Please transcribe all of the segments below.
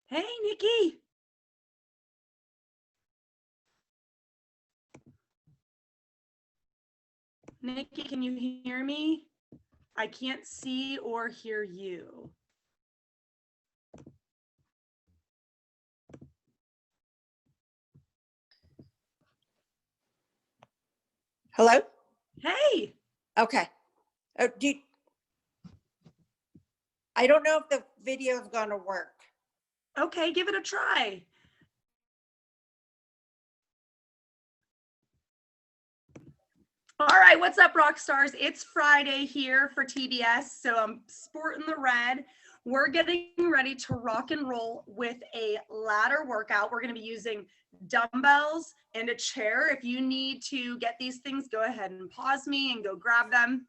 Hey, Nikki. Nikki, can you hear me? I can't see or hear you. Hello? Hey. Okay. Oh, I don't know if the video is going to work. Okay, give it a try. All right, what's up, rock stars? It's Friday here for TBS, so I'm sporting the red. We're getting ready to rock and roll with a ladder workout. We're going to be using dumbbells and a chair. If you need to get these things, go ahead and pause me and go grab them.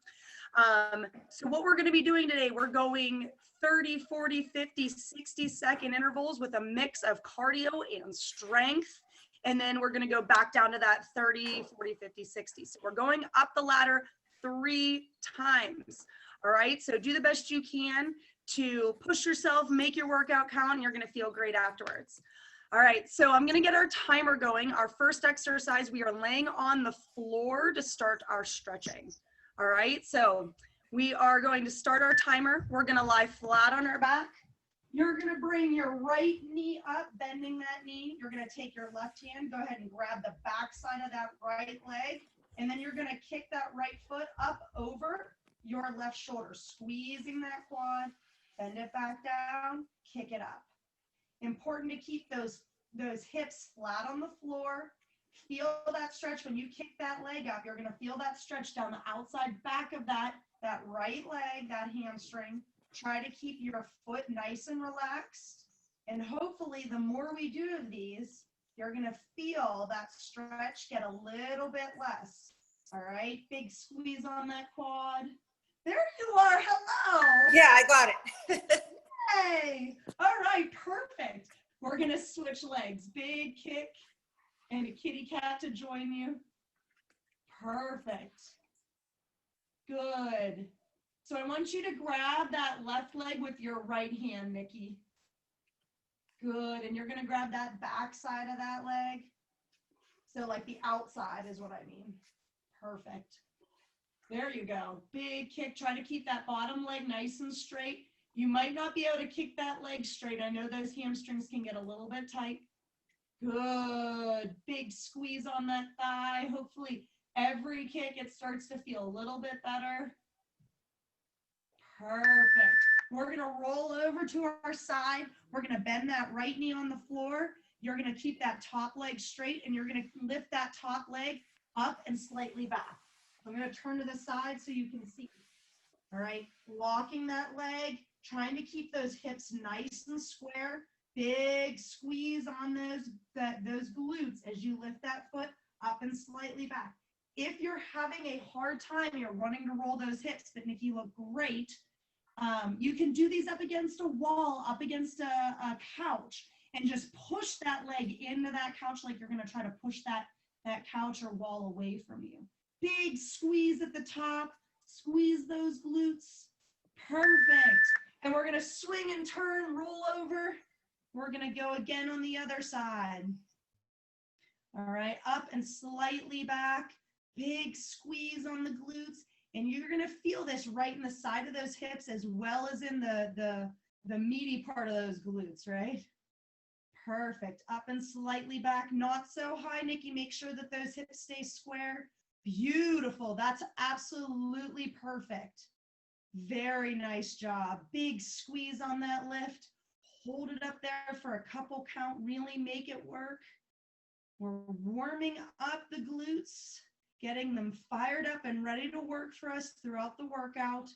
So what we're going to be doing today, we're going 30, 40, 50, 60-second intervals with a mix of cardio and strength. And then we're going to go back down to that 30, 40, 50, 60. So we're going up the ladder 3 times. All right. So do the best you can to push yourself, make your workout count, and you're going to feel great afterwards. All right. So I'm going to get our timer going. Our first exercise, we are laying on the floor to start our stretching. All right. So we are going to start our timer. We're going to lie flat on our back. You're going to bring your right knee up, bending that knee. You're going to take your left hand, go ahead and grab the back side of that right leg. And then you're going to kick that right foot up over your left shoulder, squeezing that quad, bend it back down, kick it up. Important to keep those hips flat on the floor. Feel that stretch when you kick that leg up. You're going to feel that stretch down the outside back of that right leg, that hamstring. Try to keep your foot nice and relaxed. And hopefully the more we do of these, you're going to feel that stretch get a little bit less. All right, big squeeze on that quad. There you are. Hello. Yeah, I got it. Hey. All right, perfect. We're going to switch legs. Big kick and a kitty cat to join you. Perfect. Good. So I want you to grab that left leg with your right hand, Nikki. Good. And you're going to grab that back side of that leg. So like the outside is what I mean. Perfect. There you go. Big kick. Try to keep that bottom leg nice and straight. You might not be able to kick that leg straight. I know those hamstrings can get a little bit tight. Good. Big squeeze on that thigh. Hopefully every kick it starts to feel a little bit better. Perfect. We're going to roll over to our side. We're going to bend that right knee on the floor. You're going to keep that top leg straight, and you're going to lift that top leg up and slightly back. I'm going to turn to the side so you can see. All right. Locking that leg, trying to keep those hips nice and square. Big squeeze on those glutes as you lift that foot up and slightly back. If you're having a hard time, you're wanting to roll those hips, but Nikki, look great. You can do these up against a wall, up against a couch, and just push that leg into that couch like you're going to try to push that couch or wall away from you. Big squeeze at the top. Squeeze those glutes. Perfect. And we're going to swing and turn, roll over. We're going to go again on the other side. All right, up and slightly back. Big squeeze on the glutes. And you're going to feel this right in the side of those hips as well as in the meaty part of those glutes, right? Perfect. Up and slightly back. Not so high, Nikki. Make sure that those hips stay square. Beautiful. That's absolutely perfect. Very nice job. Big squeeze on that lift. Hold it up there for a couple count. Really make it work. We're warming up the glutes, getting them fired up and ready to work for us throughout the workout.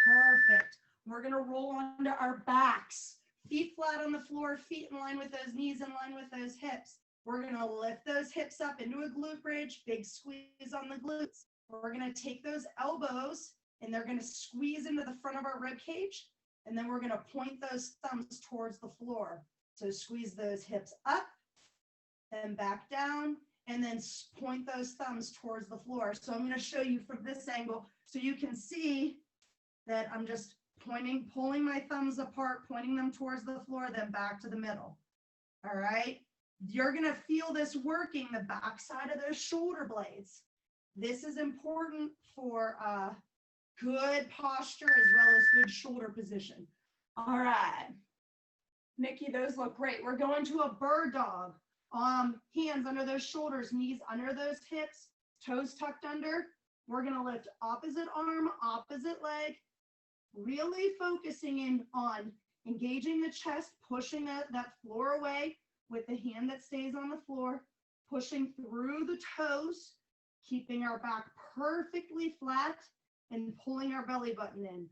Perfect. We're going to roll onto our backs. Feet flat on the floor, feet in line with those knees, in line with those hips. We're going to lift those hips up into a glute bridge, big squeeze on the glutes. We're going to take those elbows and they're going to squeeze into the front of our rib cage. And then we're going to point those thumbs towards the floor. So squeeze those hips up and back down, and then point those thumbs towards the floor. So I'm going to show you from this angle so you can see that I'm just pulling my thumbs apart, pointing them towards the floor, then back to the middle. All right. You're going to feel this working the backside of those shoulder blades. This is important for good posture as well as good shoulder position. All right. Nikki, those look great. We're going to a bird dog. Hands under those shoulders, knees under those hips, toes tucked under. We're going to lift opposite arm, opposite leg, really focusing in on engaging the chest, pushing that floor away with the hand that stays on the floor, pushing through the toes, keeping our back perfectly flat and pulling our belly button in.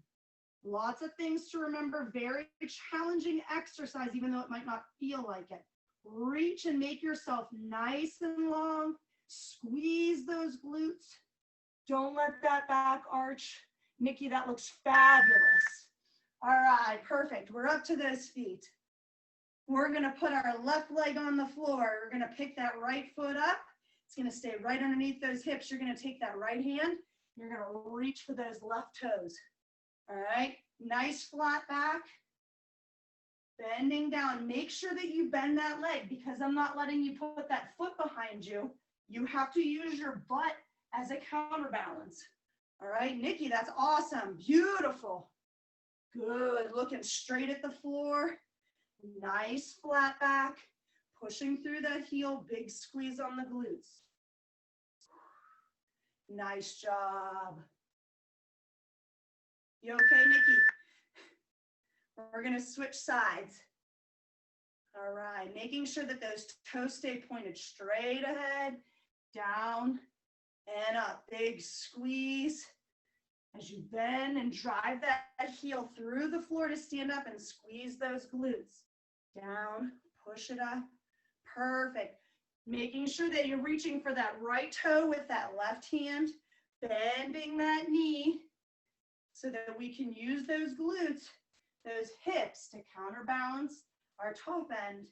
Lots of things to remember, very challenging exercise, even though it might not feel like it. Reach and make yourself nice and long. Squeeze those glutes. Don't let that back arch. Nikki, that looks fabulous. All right, perfect. We're up to those feet. We're gonna put our left leg on the floor. We're gonna pick that right foot up. It's gonna stay right underneath those hips. You're gonna take that right hand. You're gonna reach for those left toes. All right, nice flat back. Bending down. Make sure that you bend that leg because I'm not letting you put that foot behind you. You have to use your butt as a counterbalance. All right, Nikki, that's awesome. Beautiful. Good. Looking straight at the floor. Nice flat back. Pushing through that heel. Big squeeze on the glutes. Nice job. You okay, Nikki? We're going to switch sides. All right, making sure that those toes stay pointed straight ahead, down, and up. Big squeeze as you bend and drive that heel through the floor to stand up and squeeze those glutes. Down, push it up. Perfect. Making sure that you're reaching for that right toe with that left hand, bending that knee so that we can use those glutes, those hips to counterbalance our top end.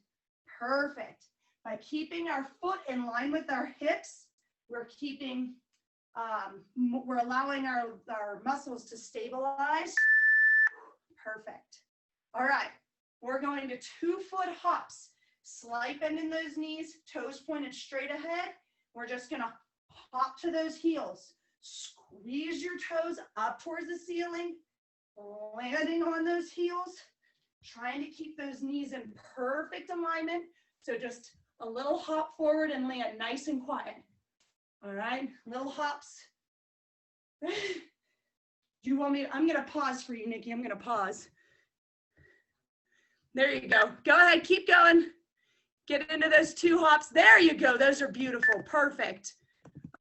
Perfect. By keeping our foot in line with our hips, we're allowing our muscles to stabilize. Perfect. All right, we're going to 2-foot hops. Slight bend in those knees, toes pointed straight ahead. We're just gonna hop to those heels. Squeeze your toes up towards the ceiling, landing on those heels, trying to keep those knees in perfect alignment. So just a little hop forward and land nice and quiet. All right, little hops. Do you want me to, I'm gonna pause for you, Nikki. I'm gonna pause. There you go. Go ahead, keep going. Get into those 2 hops. There you go. Those are beautiful. Perfect.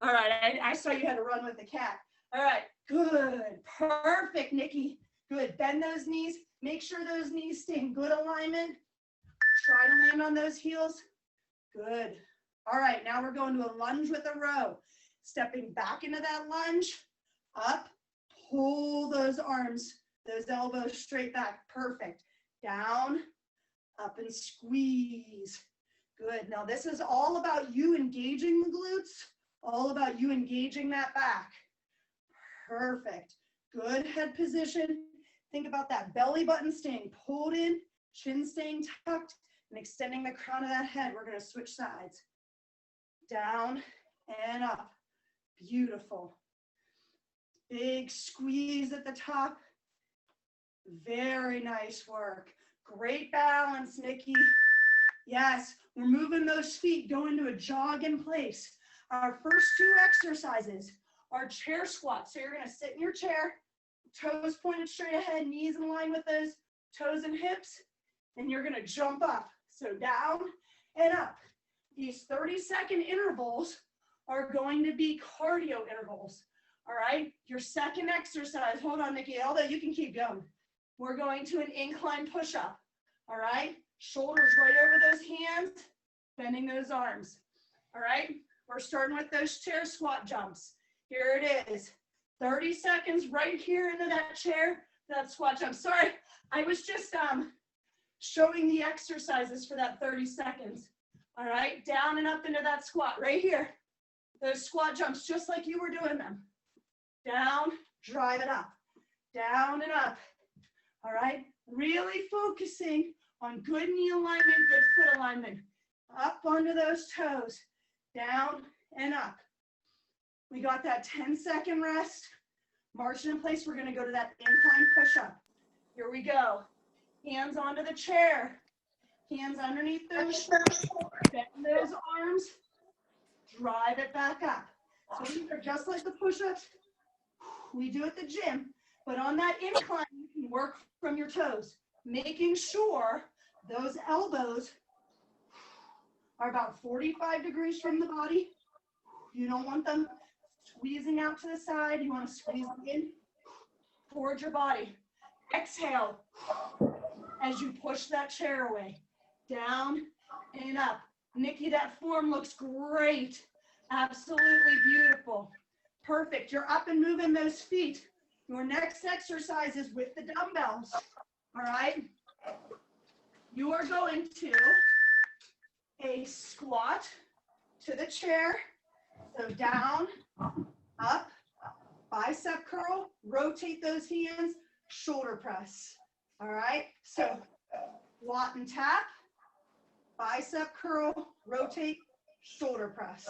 All right, I saw you had to run with the cat. All right, good. Perfect, Nikki. Good. Bend those knees. Make sure those knees stay in good alignment. Try to land on those heels. Good. All right, now we're going to a lunge with a row. Stepping back into that lunge, up, pull those arms, those elbows straight back. Perfect. Down, up and squeeze. Good. Now this is all about you engaging the glutes, all about you engaging that back. Perfect. Good head position. Think about that belly button staying pulled in, chin staying tucked, and extending the crown of that head. We're going to switch sides. Down and up. Beautiful. Big squeeze at the top. Very nice work. Great balance, Nikki. Yes, we're moving those feet, going to a jog in place. Our first 2 exercises are chair squats. So you're going to sit in your chair, toes pointed straight ahead, knees in line with those toes and hips, and you're going to jump up. So down and up. These 30-second intervals are going to be cardio intervals. All right, your second exercise, hold on, Nikki, although you can keep going. We're going to an incline push-up. All right, shoulders right over those hands, bending those arms. All right, we're starting with those chair squat jumps. Here it is, 30 seconds right here into that chair, that squat jump. Sorry, I was just showing the exercises for that 30 seconds. All right, down and up into that squat right here. Those squat jumps, just like you were doing them. Down, drive it up. Down and up. All right, really focusing on good knee alignment, good foot alignment. Up onto those toes, down and up. We got that 10-second rest. Marching in place, we're gonna go to that incline push-up. Here we go. Hands onto the chair. Hands underneath those shoulders. Bend those arms. Drive it back up. So these are just like the push-ups we do at the gym, but on that incline, you can work from your toes, making sure those elbows are about 45 degrees from the body. You don't want them squeezing out to the side. You want to squeeze them in towards your body. Exhale as you push that chair away. Down and up. Nikki, that form looks great. Absolutely beautiful. Perfect. You're up and moving those feet. Your next exercise is with the dumbbells. All right. You are going to a squat to the chair. So down, up, bicep curl, rotate those hands, shoulder press. All right. So squat and tap, bicep curl, rotate, shoulder press.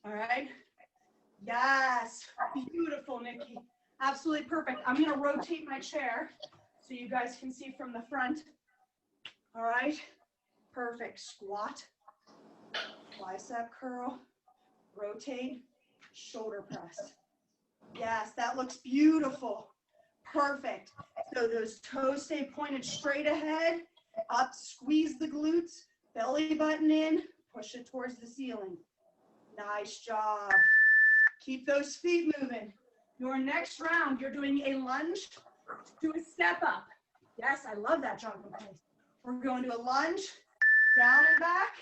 All right. Yes. Beautiful, Nikki. Absolutely perfect. I'm going to rotate my chair so you guys can see from the front. All right. Perfect. Squat, bicep curl, rotate, shoulder press. Yes, that looks beautiful. Perfect. So those toes stay pointed straight ahead. Up, squeeze the glutes, belly button in, push it towards the ceiling. Nice job. Keep those feet moving. Your next round, you're doing a lunge to a step up. Yes, I love that jumping place. We're going to a lunge, down and back,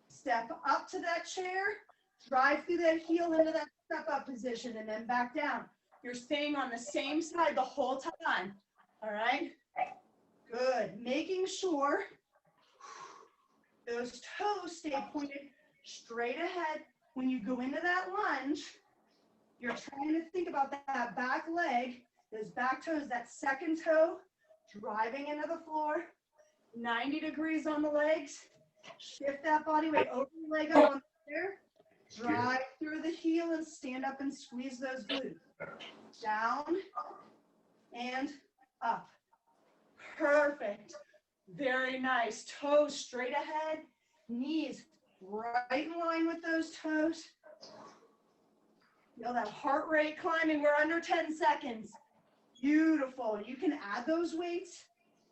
step up to that chair, drive through that heel into that step up position, and then back down. You're staying on the same side the whole time. All right? Good. Making sure those toes stay pointed straight ahead. When you go into that lunge, you're trying to think about that back leg, those back toes, that second toe, driving into the floor, 90 degrees on the legs. Shift that body weight over the leg up on the chair. Drive through the heel and stand up and squeeze those glutes. Down and up. Perfect. Very nice. Toes straight ahead. Knees right in line with those toes. Feel that heart rate climbing. We're under 10 seconds. Beautiful. You can add those weights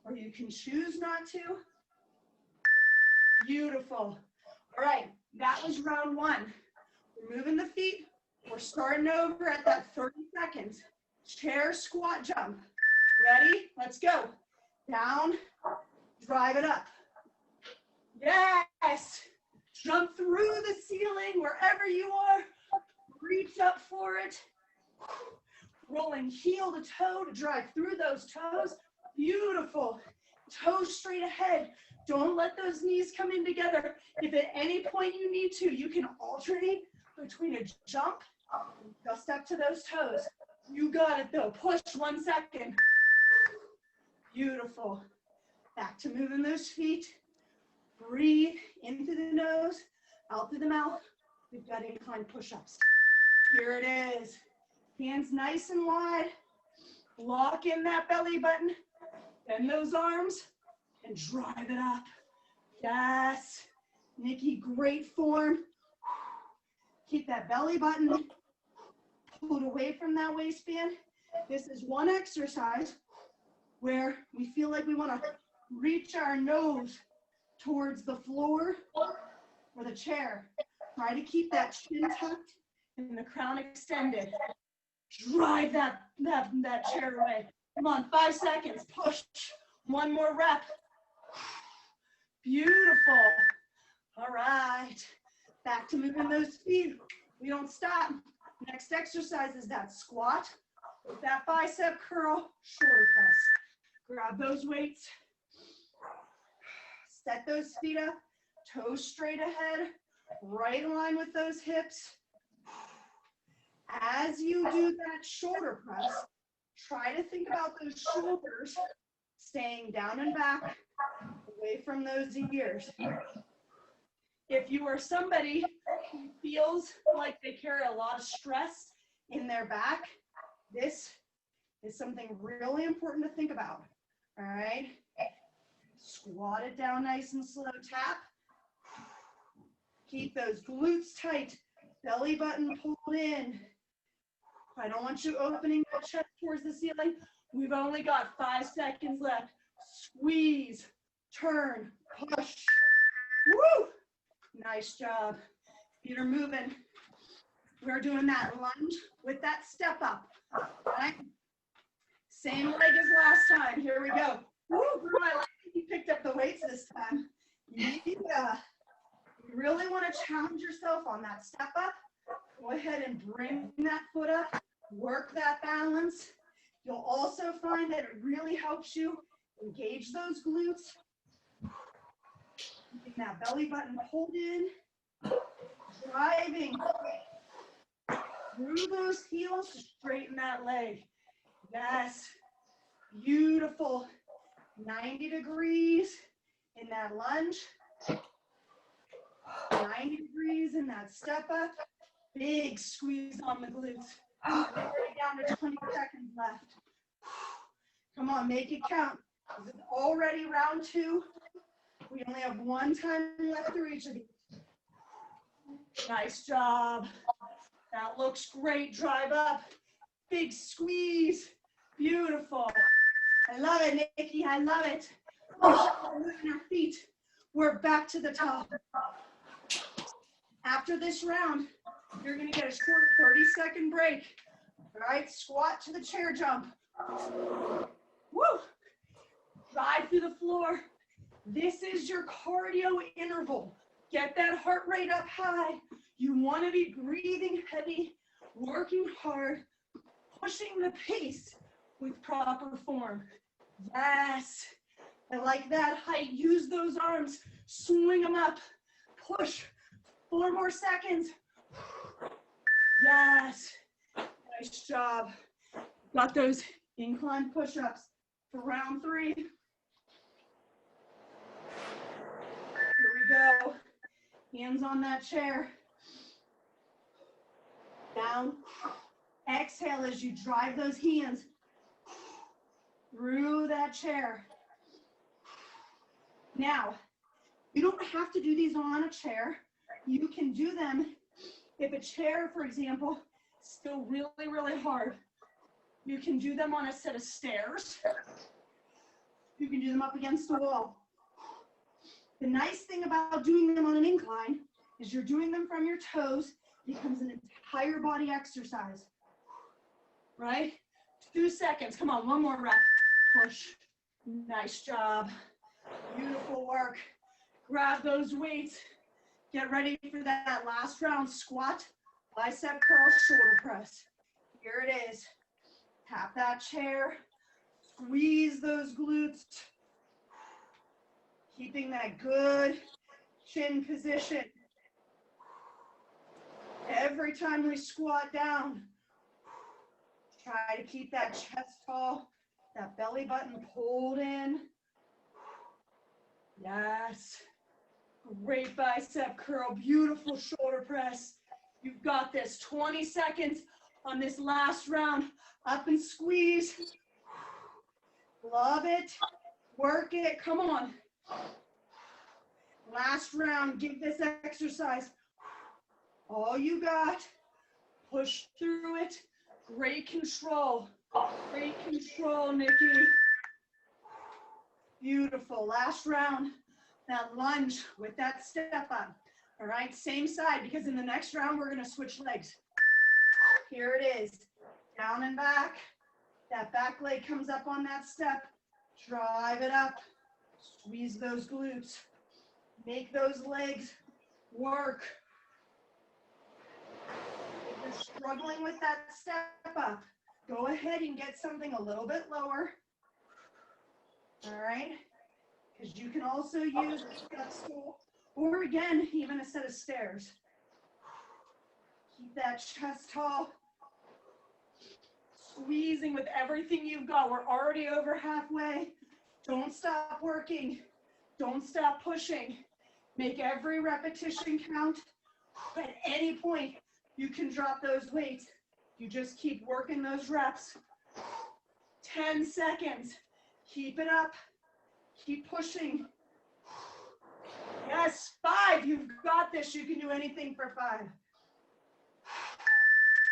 or you can choose not to. Beautiful. All right, that was round one. We're moving the feet. We're starting over at that 30 seconds. Chair squat jump. Ready? Let's go. Down, drive it up. Yes. Jump through the ceiling wherever you are. Reach up for it. Rolling heel to toe to drive through those toes. Beautiful. Toes straight ahead. Don't let those knees come in together. If at any point you need to, you can alternate between a jump and just up to those toes. You got it though. Push 1 second. Beautiful. Back to moving those feet. Breathe in through the nose, out through the mouth. We've got incline push-ups. Here it is. Hands nice and wide. Lock in that belly button. Bend those arms and drive it up. Yes. Nikki, great form. Keep that belly button pulled away from that waistband. This is one exercise where we feel like we want to reach our nose towards the floor or the chair. Try to keep that chin tucked and the crown extended. Drive that chair away. Come on, 5 seconds. Push. One more rep. Beautiful. All right. Back to moving those feet. We don't stop. Next exercise is that squat with that bicep curl, shoulder press. Grab those weights. Set those feet up. Toes straight ahead. Right in line with those hips. As you do that shoulder press, try to think about those shoulders staying down and back, away from those ears. If you are somebody who feels like they carry a lot of stress in their back, this is something really important to think about. All right. Squat it down nice and slow, tap. Keep those glutes tight, belly button pulled in. I don't want you opening your chest towards the ceiling. We've only got 5 seconds left. Squeeze, turn, push. Woo! Nice job. Feet are moving. We're doing that lunge with that step up. Right? Same leg as last time. Here we go. Woo! I like that you picked up the weights this time. Yeah. You really want to challenge yourself on that step up. Go ahead and bring that foot up. Work that balance. You'll also find that it really helps you engage those glutes. Keeping that belly button pulled in. Driving through those heels to straighten that leg. Yes. Beautiful. 90 degrees in that lunge. 90 degrees in that step up. Big squeeze on the glutes. We're down to 20 seconds left. Come on, make it count. This is already round 2. We only have 1 time left through each of these. Nice job. That looks great. Drive up. Big squeeze. Beautiful. I love it, Nikki. I love it. Moving our feet. We're back to the top. After this round, you're going to get a short 30-second break. All right, squat to the chair jump. Woo! Drive through the floor. This is your cardio interval. Get that heart rate up high. You want to be breathing heavy, working hard, pushing the pace with proper form. Yes. I like that height. Use those arms. Swing them up. Push. 4 more seconds. Yes. Nice job. Got those incline push-ups for round 3. Here we go. Hands on that chair. Down. Exhale as you drive those hands through that chair. Now, you don't have to do these on a chair. You can do them if a chair, for example, is still really, really hard. You can do them on a set of stairs. You can do them up against a wall. The nice thing about doing them on an incline is you're doing them from your toes. It becomes an entire body exercise, right? 2 seconds. Come on, 1 more rep. Push. Nice job. Beautiful work. Grab those weights. Get ready for that last round. Squat, bicep curl, shoulder press. Here it is. Tap that chair. Squeeze those glutes. Keeping that good chin position. Every time we squat down, try to keep that chest tall, that belly button pulled in. Yes. Great bicep curl, beautiful shoulder press. You've got this. 20 seconds on this last round. Up and squeeze. Love it. Work it. Come on. Last round. Give this exercise all you got. Push through it. Great control. Great control, Nikki. Beautiful. Last round. That lunge with that step up. All right, same side, because in the next round, we're going to switch legs. Here it is. Down and back. That back leg comes up on that step. Drive it up. Squeeze those glutes. Make those legs work. If you're struggling with that step up, go ahead and get something a little bit lower. All right? Because you can also use a step stool, or again, even a set of stairs. Keep that chest tall. Squeezing with everything you've got. We're already over halfway. Don't stop working. Don't stop pushing. Make every repetition count. At any point, you can drop those weights. You just keep working those reps. 10 seconds. Keep it up. Keep pushing. Yes, 5. You've got this. You can do anything for 5.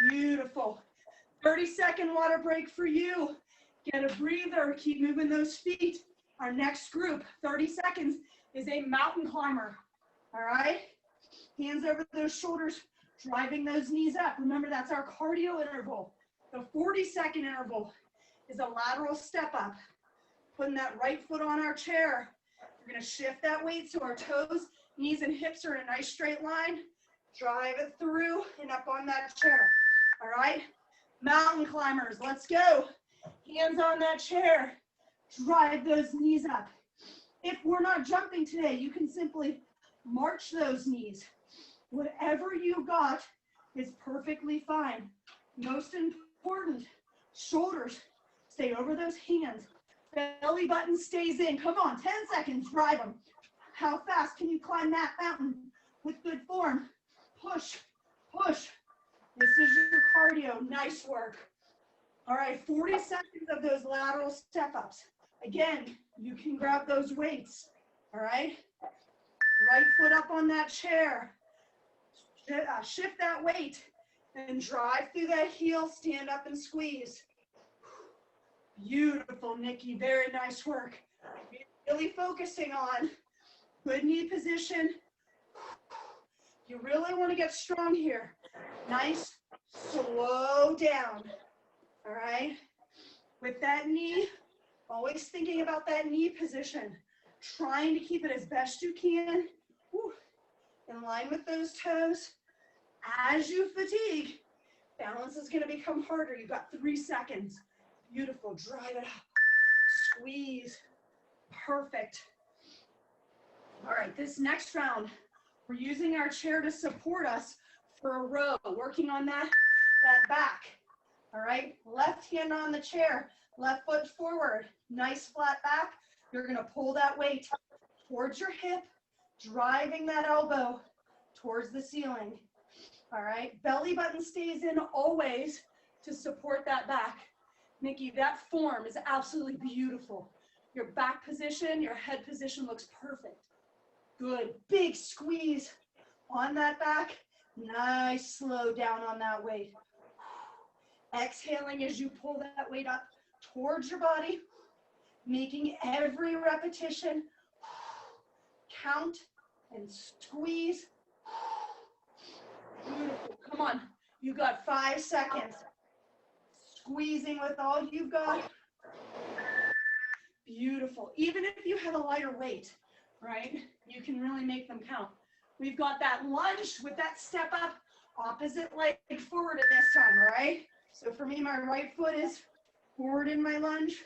Beautiful. 30-second water break for you. Get a breather. Keep moving those feet. Our next group, 30 seconds, is a mountain climber. All right? Hands over those shoulders, driving those knees up. Remember, that's our cardio interval. The 40-second interval is a lateral step up. Putting that right foot on our chair. We're going to shift that weight so our toes, knees, and hips are in a nice straight line. Drive it through and up on that chair. All right? Mountain climbers, let's go. Hands on that chair. Drive those knees up. If we're not jumping today, you can simply march those knees. Whatever you got is perfectly fine. Most important, shoulders stay over those hands. Belly button stays in. Come on, 10 seconds, drive them. How fast can you climb that mountain with good form? Push, push. This is your cardio. Nice work. All right, 40 seconds of those lateral step-ups. Again, you can grab those weights, all right? Right foot up on that chair. Shift that weight and drive through that heel, stand up and squeeze. Beautiful, Nikki, very nice work. Really focusing on good knee position. You really want to get strong here. Nice, slow down, all right? With that knee, always thinking about that knee position, trying to keep it as best you can, in line with those toes. As you fatigue, balance is going to become harder. You've got 3 seconds. Beautiful, drive it up, squeeze, perfect. All right, this next round, we're using our chair to support us for a row, working on that back. All right, left hand on the chair, left foot forward, nice flat back. You're gonna pull that weight towards your hip, driving that elbow towards the ceiling. All right, belly button stays in always to support that back. Nikki, that form is absolutely beautiful. Your back position, your head position looks perfect. Good, big squeeze on that back. Nice, slow down on that weight. Exhaling as you pull that weight up towards your body, making every repetition count and squeeze. Beautiful, come on, you got 5 seconds. Squeezing with all you've got. Beautiful, even if you have a lighter weight, right, you can really make them count. We've got that lunge with that step up, opposite leg forward at this time, all right? So for me, my right foot is forward in my lunge.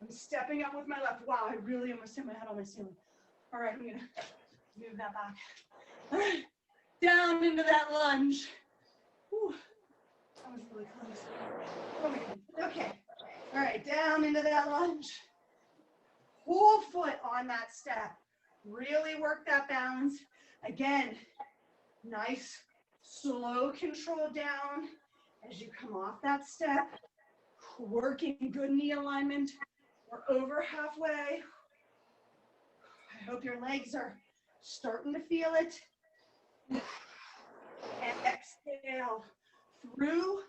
I'm stepping up with my left. Wow, I really almost hit my head on my ceiling. All right, I'm gonna move that back. All right, down into that lunge. Whew. That was really close. Oh my God. Okay, all right, down into that lunge. Whole foot on that step. Really work that balance. Again, nice, slow control down as you come off that step. Working good knee alignment. We're over halfway. I hope your legs are starting to feel it. And exhale through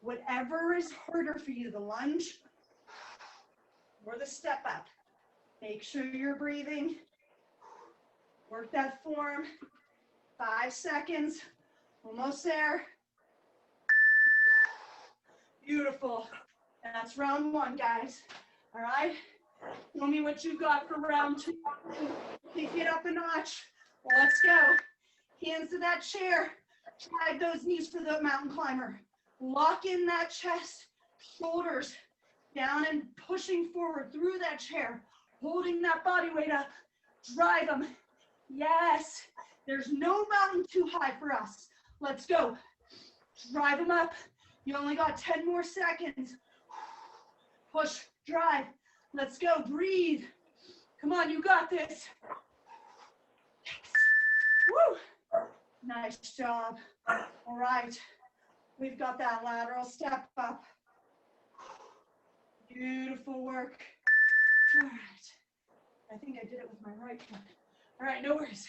whatever is harder for you, the lunge or the step up. Make sure you're breathing. Work that form. 5 seconds. Almost there. Beautiful. That's round 1, guys. All right? Tell me what you got for round 2. Kick it up a notch. Let's go. Hands to that chair. Drive those knees for the mountain climber. Lock in that chest, shoulders down and pushing forward through that chair. Holding that body weight up. Drive them. Yes. There's no mountain too high for us. Let's go. Drive them up. You only got 10 more seconds. Push, drive. Let's go. Breathe. Come on, you got this. Yes. Woo. Nice job. All right. We've got that lateral step up. Beautiful work. All right. I think I did it with my right foot. All right, no worries.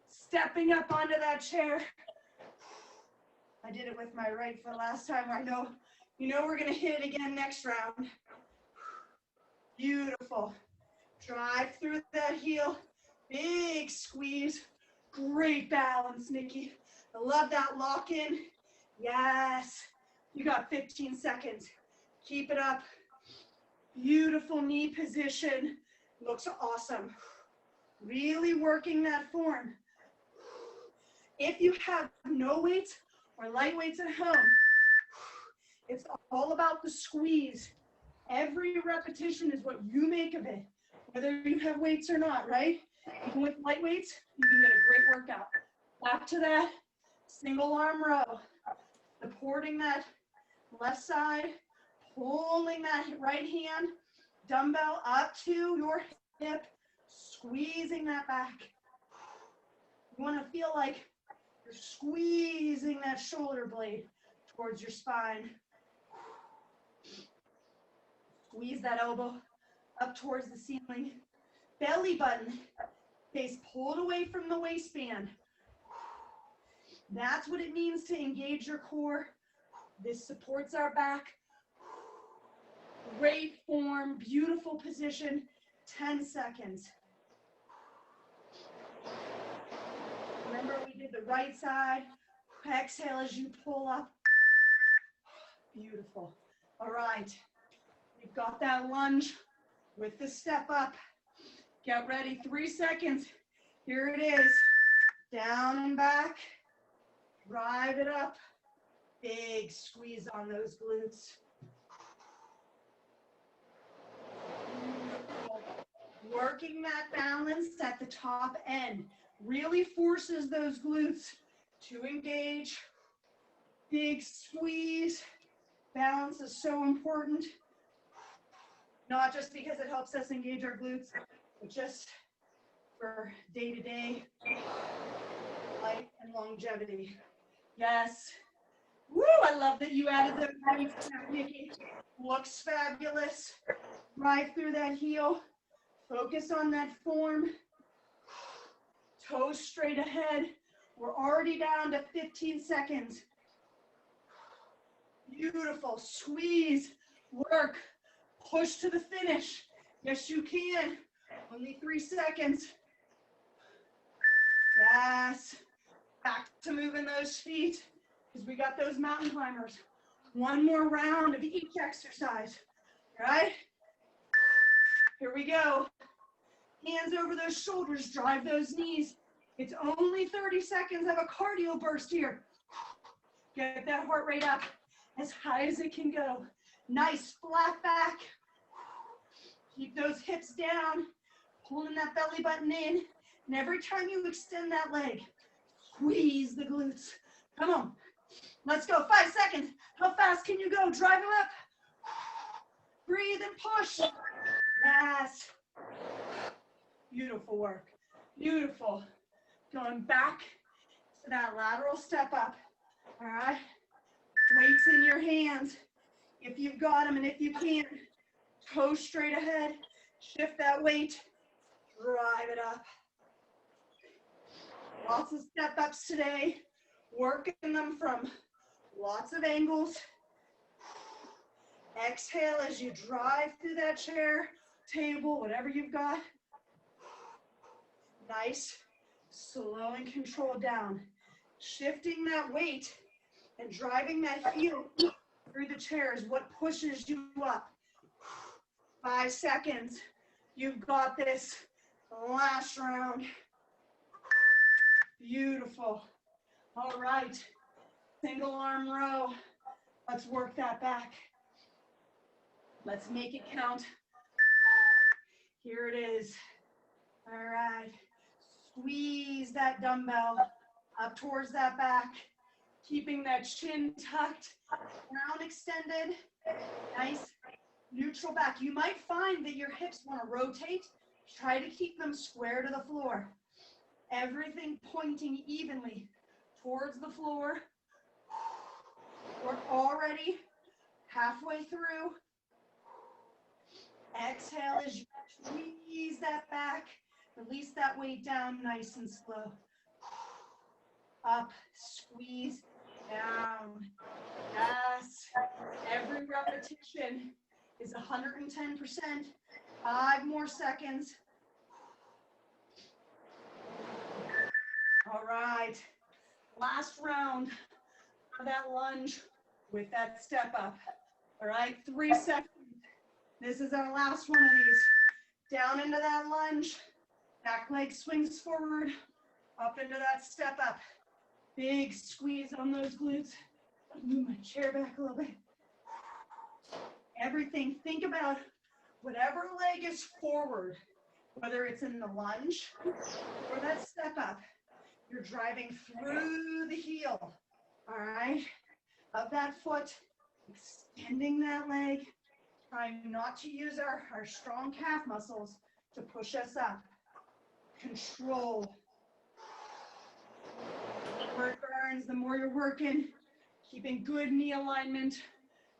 Stepping up onto that chair. I did it with my right foot last time. I know, we're gonna hit it again next round. Beautiful. Drive through that heel. Big squeeze. Great balance, Nikki. I love that lock in. Yes. You got 15 seconds. Keep it up. Beautiful knee position. Looks awesome. Really working that form. If you have no weights or light weights at home, it's all about the squeeze. Every repetition is what you make of it, whether you have weights or not, right? Even with light weights, you can get a great workout. Back to that single arm row. Supporting that left side, pulling that right hand, dumbbell up to your hip, squeezing that back. You want to feel like you're squeezing that shoulder blade towards your spine. Squeeze that elbow up towards the ceiling. Belly button stays pulled away from the waistband. That's what it means to engage your core. This supports our back. Great form, beautiful position. 10 seconds. Remember, we did the right side. Exhale as you pull up. Beautiful. All right. You've got that lunge with the step up. Get ready. 3 seconds. Here it is. Down and back. Drive it up. Big squeeze on those glutes. Working that balance at the top end really forces those glutes to engage. Big squeeze. Balance is so important. Not just because it helps us engage our glutes, but just for day-to-day life and longevity. Yes. Woo, I love that you added the weights, Nikki. Looks fabulous. Drive through that heel. Focus on that form. Toes straight ahead. We're already down to 15 seconds. Beautiful. Squeeze. Work. Push to the finish. Yes, you can. Only 3 seconds. Yes. Back to moving those feet because we got those mountain climbers. One more round of each exercise. All right? Here we go. Hands over those shoulders. Drive those knees. It's only 30 seconds of a cardio burst here. Get that heart rate up as high as it can go. Nice flat back. Keep those hips down. Pulling that belly button in. And every time you extend that leg, squeeze the glutes. Come on. Let's go. 5 seconds. How fast can you go? Drive them up. Breathe and push. Yes. Beautiful work. Beautiful. Going back to that lateral step up. All right. Weights in your hands. If you've got them and if you can, toes straight ahead. Shift that weight. Drive it up. Lots of step ups today. Working them from lots of angles. Exhale as you drive through that chair, table, whatever you've got. Nice. Slow and controlled down. Shifting that weight and driving that heel through the chair is what pushes you up. 5 seconds. You've got this. Last round. Beautiful. All right. Single arm row. Let's work that back. Let's make it count. Here it is. All right. Squeeze that dumbbell up towards that back. Keeping that chin tucked, crown extended. Nice neutral back. You might find that your hips want to rotate Try to keep them square to the floor. Everything pointing evenly towards the floor. We're already halfway through. Exhale as you squeeze that back. Release that weight down nice and slow. Up, squeeze, down. Yes. Every repetition is 110%. 5 more seconds. All right. Last round of that lunge with that step up. All right, 3 seconds. This is our last one of these. Down into that lunge. Back leg swings forward. Up into that step up. Big squeeze on those glutes. Move my chair back a little bit. Everything, think about whatever leg is forward, whether it's in the lunge or that step up, you're driving through the heel, all right, of that foot, extending that leg, trying not to use our strong calf muscles to push us up. Control. The more it burns, the more you're working, keeping good knee alignment.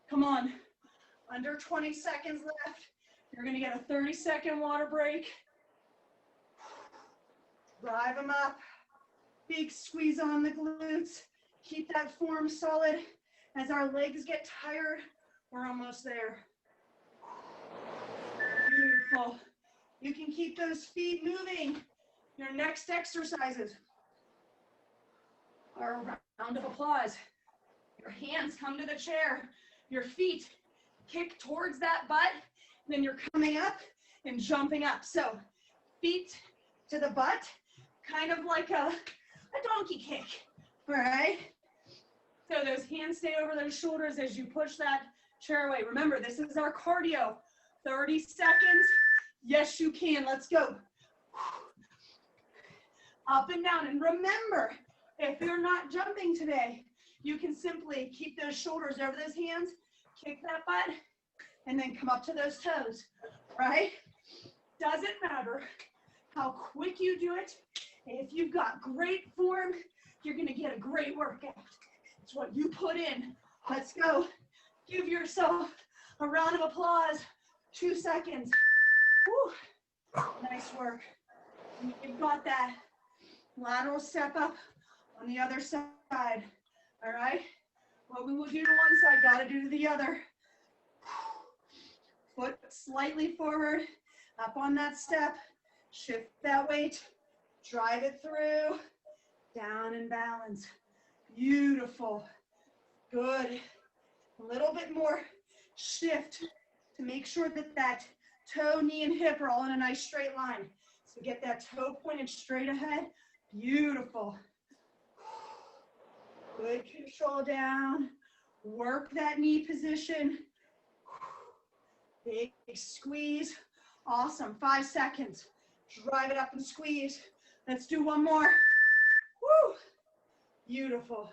Come on, under 20 seconds left. You're gonna get a 30-second water break. Drive them up. Big squeeze on the glutes. Keep that form solid. As our legs get tired, we're almost there. Beautiful. You can keep those feet moving. Your next exercises are a round of applause. Your hands come to the chair. Your feet kick towards that butt. Then you're coming up and jumping up. So feet to the butt, kind of like a donkey kick, all right? So those hands stay over those shoulders as you push that chair away. Remember, this is our cardio. 30 seconds. Yes, you can. Let's go. Up and down. And remember, if you're not jumping today, you can simply keep those shoulders over those hands, kick that butt, and then come up to those toes, right? Doesn't matter how quick you do it. If you've got great form, you're gonna get a great workout. It's what you put in. Let's go. Give yourself a round of applause. 2 seconds. Woo. Nice work. You've got that. Lateral step up on the other side. All right? What we will do to one side, gotta do to the other. Foot slightly forward, up on that step. Shift that weight. Drive it through. Down and balance. Beautiful. Good. A little bit more shift to make sure that that toe, knee, and hip are all in a nice straight line. So get that toe pointed straight ahead. Beautiful. Good control down. Work that knee position. Big squeeze. Awesome. 5 seconds. Drive it up and squeeze. Let's do one more. Woo. Beautiful.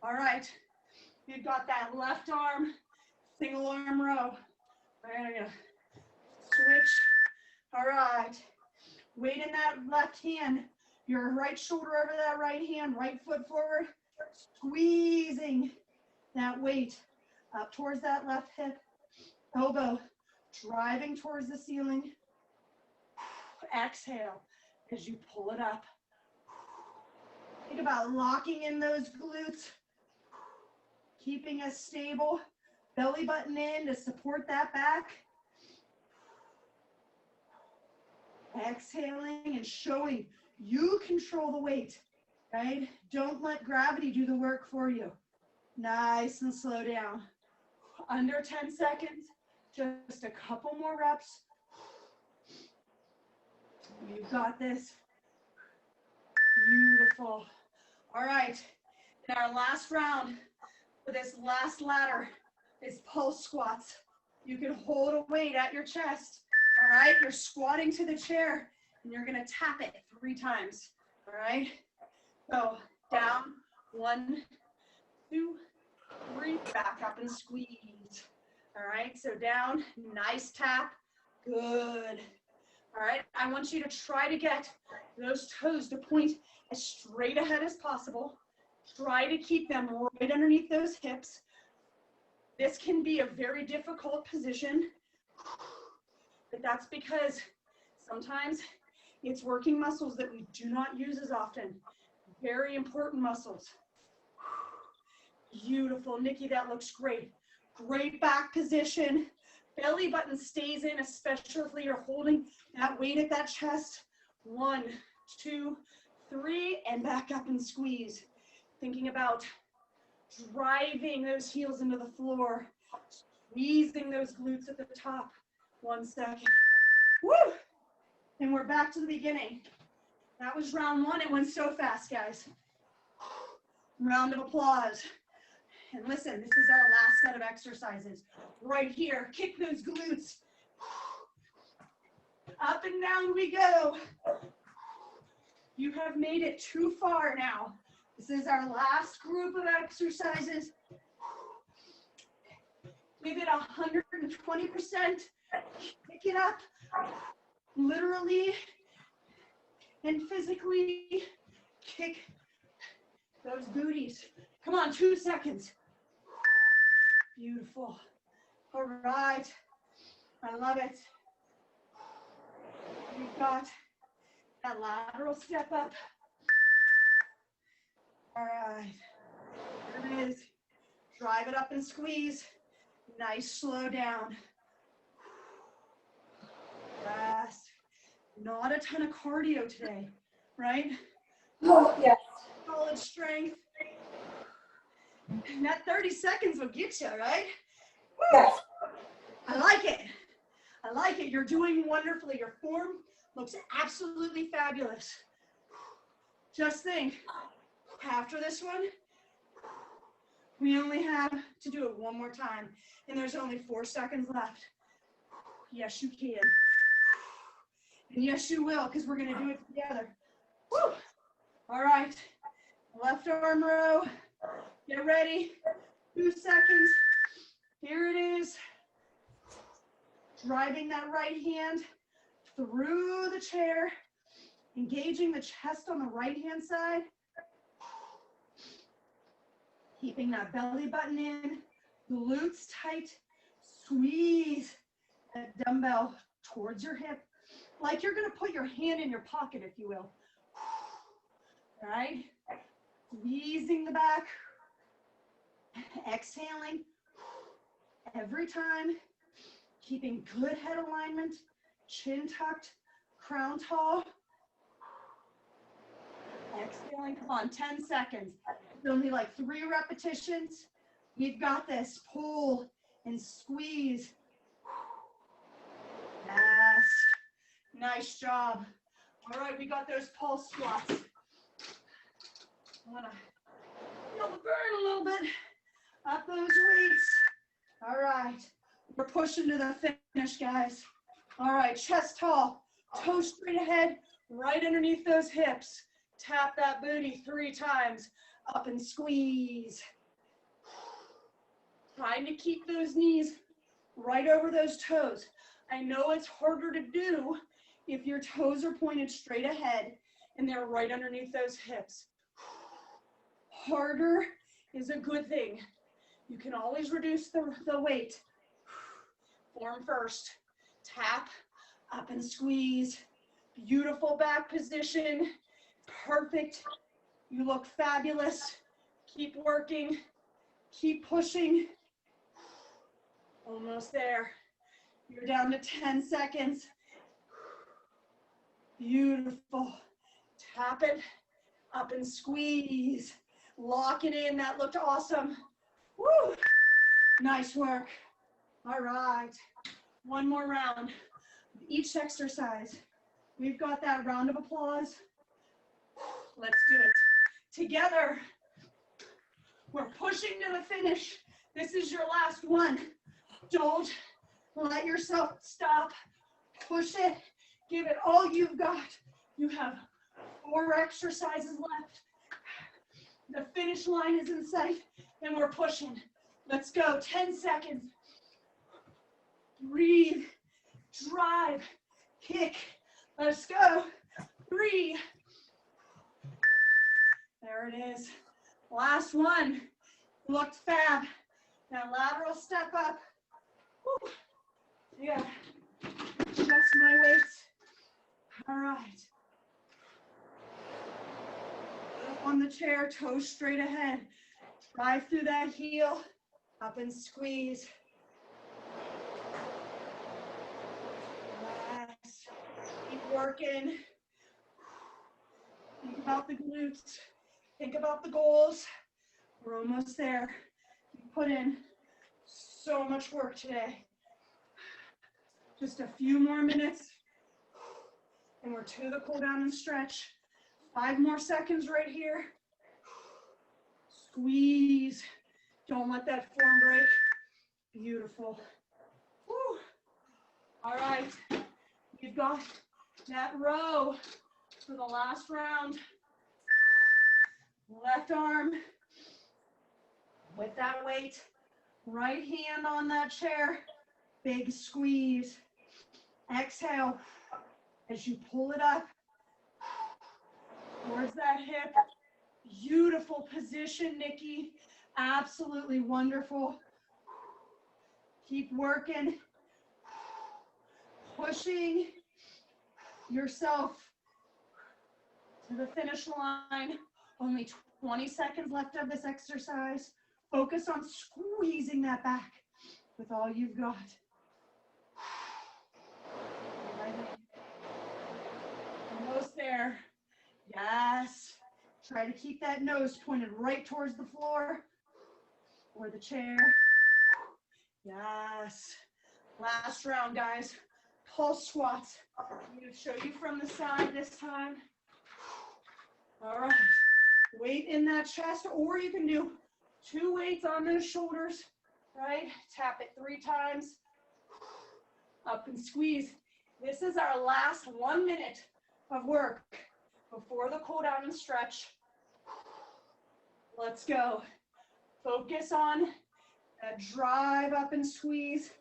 All right. You've got that left arm, single arm row. I'm gonna switch. All right. Weight in that left hand. Your right shoulder over that right hand, right foot forward. Squeezing that weight up towards that left hip. Elbow driving towards the ceiling. Exhale as you pull it up. Think about locking in those glutes. Keeping us stable. Belly button in to support that back. Exhaling and showing you control the weight, right? Don't let gravity do the work for you. Nice and slow down. Under 10 seconds, just a couple more reps. You've got this. Beautiful. All right, in our last round for this last ladder is pulse squats. You can hold a weight at your chest. All right, you're squatting to the chair and you're gonna tap it 3 times. All right, so down, 1, 2, 3, back up and squeeze. All right, so down, nice tap, good. All right, I want you to try to get those toes to point as straight ahead as possible. Try to keep them right underneath those hips. This can be a very difficult position, but that's because sometimes it's working muscles that we do not use as often. Very important muscles. Beautiful, Nikki, that looks great. Great back position. Belly button stays in, especially if you're holding that weight at that chest. 1, 2, 3, and back up and squeeze. Thinking about driving those heels into the floor, squeezing those glutes at the top. 1 second. Woo! And we're back to the beginning. That was round 1. It went so fast, guys. Round of applause. And listen, this is our last set of exercises. Right here, kick those glutes. Up and down we go. You have made it too far now. This is our last group of exercises. Give it 120%. Pick it up, literally and physically kick those booties. Come on, 2 seconds. Beautiful. All right. I love it. We've got that lateral step up. All right. Here it is. Drive it up and squeeze. Nice slow down. Fast. Not a ton of cardio today, right? Oh, yes. Solid strength. And that 30 seconds will get you, right? Yes. I like it. I like it. You're doing wonderfully. Your form looks absolutely fabulous. Just think, after this one, we only have to do it one more time. And there's only 4 seconds left. Yes, you can. And yes, you will, because we're going to do it together. Woo! All right. Left arm row. Get ready. 2 seconds. Here it is. Driving that right hand through the chair. Engaging the chest on the right hand side. Keeping that belly button in. Glutes tight. Squeeze that dumbbell towards your hip. Like you're going to put your hand in your pocket, if you will. All right? Squeezing the back. Exhaling every time. Keeping good head alignment. Chin tucked. Crown tall. Exhaling. Come on, 10 seconds. It's only like 3 repetitions. We've got this. Pull and squeeze. Yes. Nice job. All right, we got those pulse squats. I want to feel the burn a little bit. Up those weights. All right. We're pushing to the finish, guys. All right, chest tall. Toes straight ahead, right underneath those hips. Tap that booty 3 times. Up and squeeze. Trying to keep those knees right over those toes. I know it's harder to do if your toes are pointed straight ahead and they're right underneath those hips. Harder is a good thing. You can always reduce the weight. Form first. Tap, up and squeeze. Beautiful back position. Perfect. You look fabulous. Keep working. Keep pushing. Almost there. You're down to 10 seconds. Beautiful. Tap it, up and squeeze. Lock it in. That looked awesome. Woo! Nice work. All right. One more round. Each exercise. We've got that round of applause. Let's do it together. We're pushing to the finish. This is your last one. Don't let yourself stop. Push it. Give it all you've got. You have 4 exercises left. The finish line is in sight, and we're pushing. Let's go. 10 seconds. Breathe. Drive. Kick. Let's go. 3. There it is. Last one. Looked fab. Now lateral step up. Woo. Yeah. Adjust my weights. All right. Up on the chair, toes straight ahead. Drive through that heel. Up and squeeze. Relax. Keep working. Think about the glutes. Think about the goals. We're almost there. You put in so much work today. Just a few more minutes. And we're to the cool down and stretch. 5 more seconds right here. Squeeze. Don't let that form break. Beautiful. Woo. All right. You've got that row for the last round. Left arm with that weight. Right hand on that chair. Big squeeze. Exhale as you pull it up towards that hip. Beautiful position, Nikki. Absolutely wonderful. Keep working. Pushing yourself to the finish line. Only 20 seconds left of this exercise. Focus on squeezing that back with all you've got. Almost there. Yes. Try to keep that nose pointed right towards the floor or the chair. Yes. Last round, guys. Pulse squats. I'm going to show you from the side this time. All right. Weight in that chest, or you can do 2 weights on those shoulders, right? Tap it 3 times. Up and squeeze. This is our last 1 minute of work before the cool down and stretch. Let's go. Focus on that drive up and squeeze.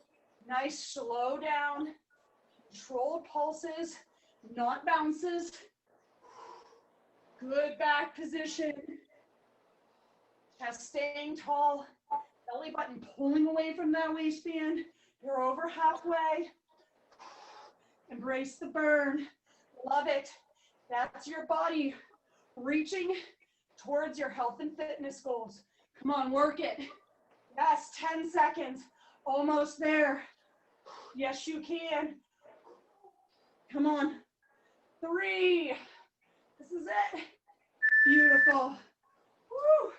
Nice slow down, controlled pulses, not bounces. Good back position. Chest staying tall. Belly button pulling away from that waistband. You're over halfway. Embrace the burn. Love it. That's your body reaching towards your health and fitness goals. Come on, work it. Yes, 10 seconds. Almost there. Yes, you can. Come on. 3. This is it. Beautiful. Woo.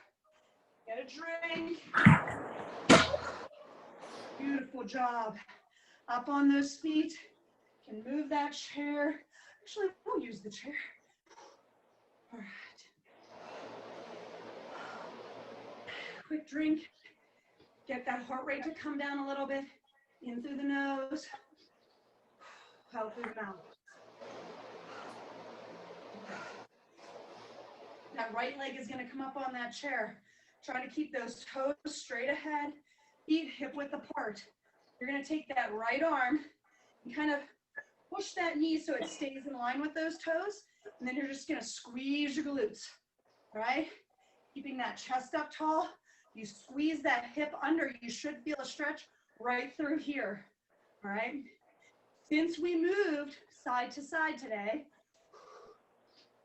Get a drink. Beautiful job. Up on those feet. Can move that chair. Actually, we'll use the chair. All right. Quick drink. Get that heart rate to come down a little bit. In through the nose. Out through the mouth. That right leg is going to come up on that chair. Try to keep those toes straight ahead, feet hip width apart. You're going to take that right arm and kind of push that knee so it stays in line with those toes. And then you're just going to squeeze your glutes. All right? Keeping that chest up tall. You squeeze that hip under. You should feel a stretch right through here. All right? Since we moved side to side today,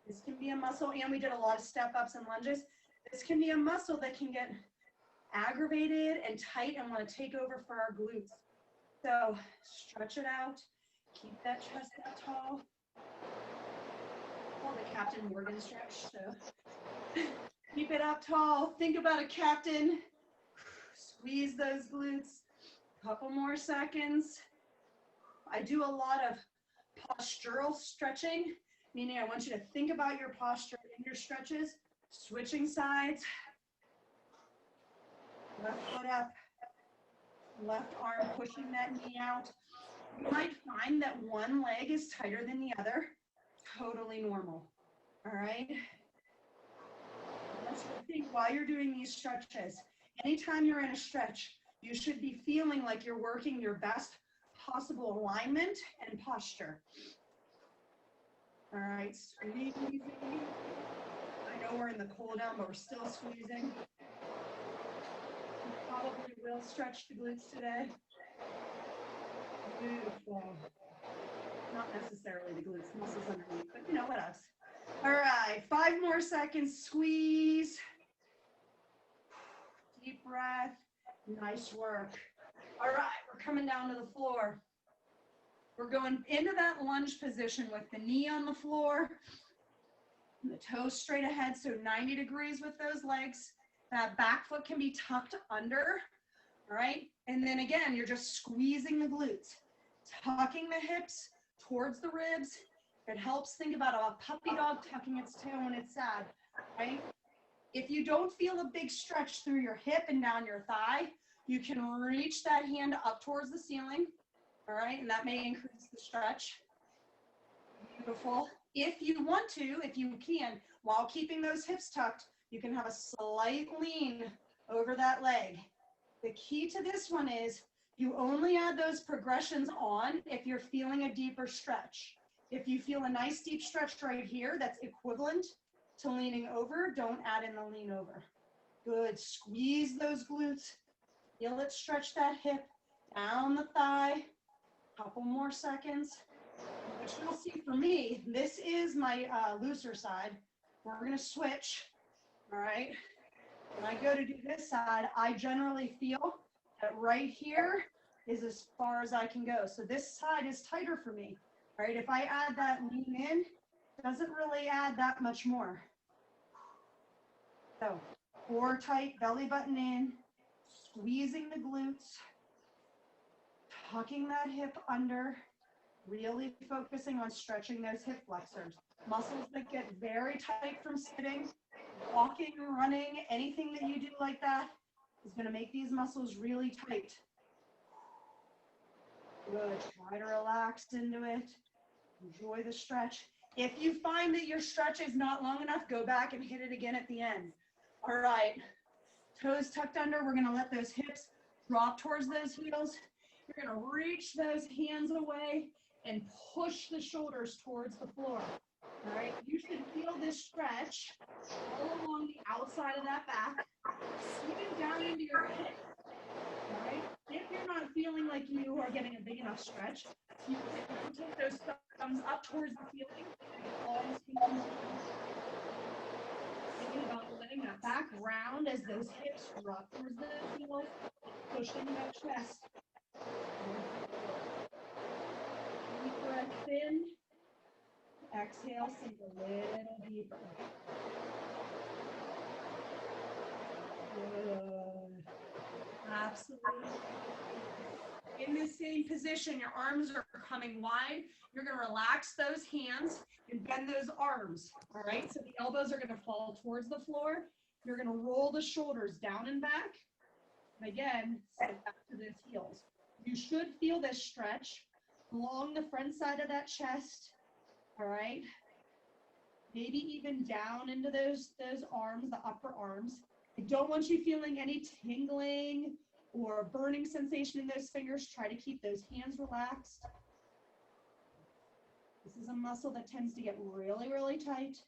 this can be a muscle, and we did a lot of step ups and lunges. This can be a muscle that can get aggravated and tight and want to take over for our glutes. So stretch it out. Keep that chest up tall. Call the Captain Morgan stretch. So keep it up tall. Think about a captain. Squeeze those glutes. Couple more seconds. I do a lot of postural stretching, meaning I want you to think about your posture in your stretches. Switching sides. Left foot up. Left arm pushing that knee out. You might find that one leg is tighter than the other. Totally normal. All right? Let's think while you're doing these stretches. Anytime you're in a stretch, you should be feeling like you're working your best possible alignment and posture. All right, squeezing. I know we're in the cool down, but we're still squeezing. You probably will stretch the glutes today. Beautiful. Not necessarily the glutes, muscles underneath, but you know what else. All right, 5 more seconds, squeeze. Deep breath, nice work. All right, we're coming down to the floor. We're going into that lunge position with the knee on the floor, the toes straight ahead, so 90 degrees with those legs. That back foot can be tucked under, all right? And then again, you're just squeezing the glutes, tucking the hips towards the ribs. It helps. Think about a puppy dog tucking its tail when it's sad, right? If you don't feel a big stretch through your hip and down your thigh, you can reach that hand up towards the ceiling, all right? And that may increase the stretch. Beautiful. If you want to, if you can, while keeping those hips tucked, you can have a slight lean over that leg. The key to this one is you only add those progressions on if you're feeling a deeper stretch. If you feel a nice deep stretch right here that's equivalent to leaning over, don't add in the lean over. Good. Squeeze those glutes. Feel it stretch that hip down the thigh. Couple more seconds. Which you'll see for me, this is my looser side. We're going to switch. All right. When I go to do this side, I generally feel that right here is as far as I can go. So this side is tighter for me. All right. If I add that lean in, it doesn't really add that much more. So core tight, belly button in, squeezing the glutes, tucking that hip under, really focusing on stretching those hip flexors. Muscles that get very tight from sitting, walking, running, anything that you do like that is going to make these muscles really tight. Good. Try to relax into it. Enjoy the stretch. If you find that your stretch is not long enough, go back and hit it again at the end. All right. Toes tucked under. We're going to let those hips drop towards those heels. You're going to reach those hands away and push the shoulders towards the floor. All right. You should feel this stretch all along the outside of that back, even down into your hip. All right. If you're not feeling like you are getting a big enough stretch, you can take those thumbs up towards the ceiling. Thinking about letting that back round as those hips drop towards the heels, pushing that chest. Deep breath in. Exhale, sink a little deeper. Good. Absolutely. In the same position, your arms are coming wide. You're going to relax those hands and bend those arms. All right. So the elbows are going to fall towards the floor. You're going to roll the shoulders down and back. And again, sit back to those heels. You should feel this stretch along the front side of that chest. All right. Maybe even down into those arms, the upper arms. I don't want you feeling any tingling or burning sensation in those fingers. Try to keep those hands relaxed. This is a muscle that tends to get really, really tight.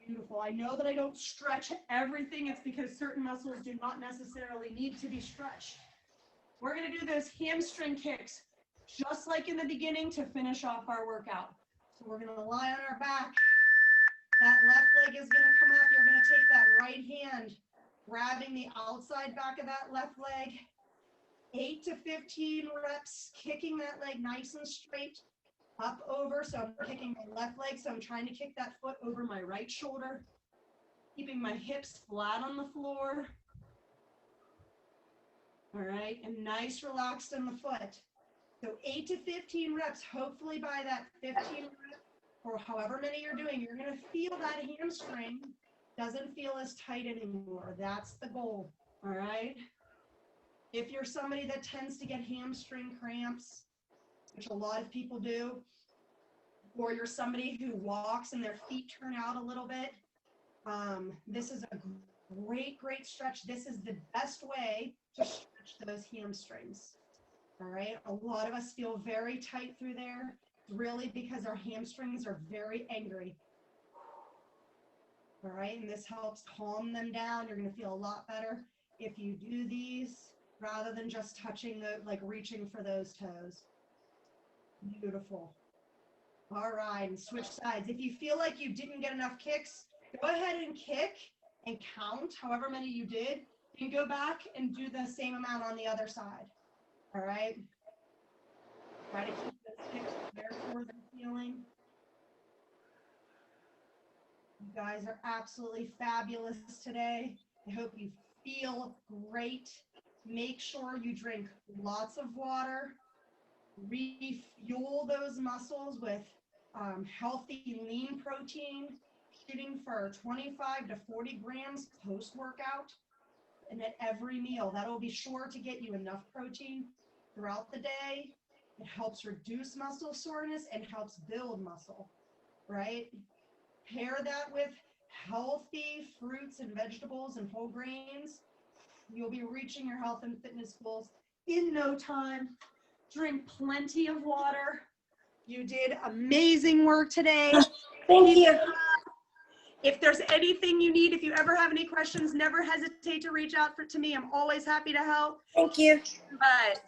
Beautiful. I know that I don't stretch everything. It's because certain muscles do not necessarily need to be stretched. We're going to do those hamstring kicks just like in the beginning to finish off our workout. So we're going to lie on our back. That left leg is going to come up. You're going to take that right hand, grabbing the outside back of that left leg. 8 to 15 reps, kicking that leg nice and straight up over. So I'm kicking my left leg. So I'm trying to kick that foot over my right shoulder, keeping my hips flat on the floor. All right, and nice relaxed in the foot. So 8 to 15 reps, hopefully by that 15 rep or however many you're doing, you're going to feel that hamstring doesn't feel as tight anymore. That's the goal, all right? If you're somebody that tends to get hamstring cramps, which a lot of people do, or you're somebody who walks and their feet turn out a little bit, this is a great stretch. This is the best way to stretch those hamstrings. All right. A lot of us feel very tight through there. really because our hamstrings are very angry. All right, and this helps calm them down. You're gonna feel a lot better if you do these rather than just touching the, like reaching for those toes. Beautiful. All right, and switch sides. If you feel like you didn't get enough kicks, go ahead and kick and count however many you did, and go back and do the same amount on the other side. All right. Try to keep those kicks where they're feeling. You guys are absolutely fabulous today. I hope you feel great. Make sure you drink lots of water. Refuel those muscles with healthy lean protein, shooting for 25 to 40 grams post-workout. And at every meal, that'll be sure to get you enough protein throughout the day. It helps reduce muscle soreness and helps build muscle, right? Pair that with healthy fruits and vegetables and whole grains. You'll be reaching your health and fitness goals in no time. Drink plenty of water. You did amazing work today. Thank you. If there's anything you need, if you ever have any questions, never hesitate to reach out to me. I'm always happy to help. Thank you. But